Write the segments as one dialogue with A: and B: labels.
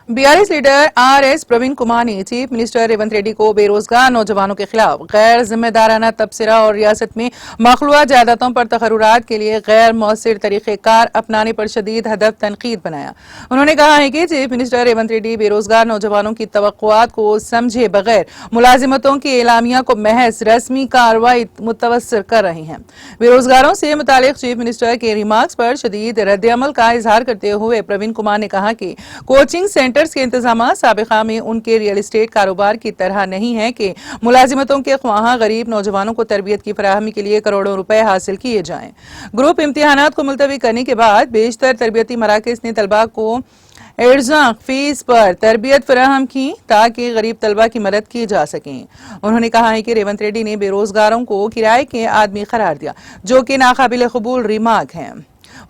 A: BRS leader RS Praveen Kumar ने chief minister Revanth Reddy को बेरोजगार नौजवानों के खिलाफ गैर जिम्मेदाराना तबसरा और रियासत में मखलूआ जायदादों पर तकर्रुरात के लिए गैर मौसर तरीक़ेकार अपनाने पर शदीद हदफ तनकीद बनाया। उन्होंने कहा है कि चीफ मिनिस्टर रेवंत रेड्डी बेरोजगार नौजवानों की तवक्कुआत को समझे बगैर मुलाजिमतों की एलामिया को महज रस्मी कार्रवाई मुतवस्सिर कर रहे हैं। बेरोजगारों से मुतालिक चीफ मिनिस्टर के रिमार्क्स पर शदीद रद्द-ए-अमल का इजहार करते हुए प्रवीण कुमार ने कहा कि कोचिंग सेंटर के इंतजाम साबिका में उनके रियल एस्टेट कारोबार की तरह नहीं है कि मुलाजिमतों के ख्वाहा गरीब नौजवानों को तरबियत की फराहमी के लिए करोड़ों रुपए हासिल किए जाएं। ग्रुप इम्तिहानात को मुलतवी करने के बाद बेशतर तरबियती मराकज़ ने तलबा को एर्ज़ाक़ फीस पर तरबियत फराहम की ताकि गरीब तलबा की मदद की जा सके। उन्होंने कहा है कि रेवंत रेड्डी ने बेरोजगारों को किराए के आदमी करार दिया, जो कि नाकाबिल कबूल रिमार्क है।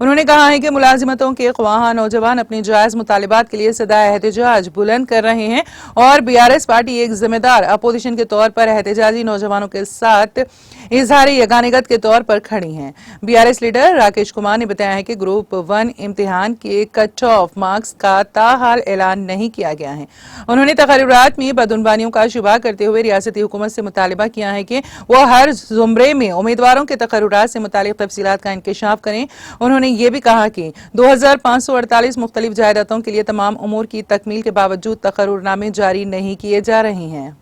A: उन्होंने कहा है कि मुलाजिमतों के ख्वाहा नौजवान अपने जायज मुतालिबात के लिए सदा एहतजाज बुलंद कर रहे हैं और बीआरएस पार्टी एक जिम्मेदार अपोजिशन के तौर पर एहतजाजी नौजवानों के साथ इजहार यगानिगत के तौर पर खड़ी हैं। बीआरएस लीडर राकेश कुमार ने बताया है कि ग्रुप 1 इम्तिहान के कट ऑफ मार्क्स का ताहाल ऐलान नहीं किया गया है। उन्होंने तकर्रुरात में बदउनवानियों का शुबा करते हुए रियासती हुकूमत से मुतालिबा किया है कि वो हर जुमरे में उम्मीदवारों के तकर्रुरात से मुतालिक तफसीलात का इंकशाफ करें। उन्होंने ये भी कहा कि 2548 मुख्तलिफ जायदादों के लिए तमाम उमूर की तकमील के बावजूद तकर्रुरनामे जारी नहीं किए जा रहे हैं।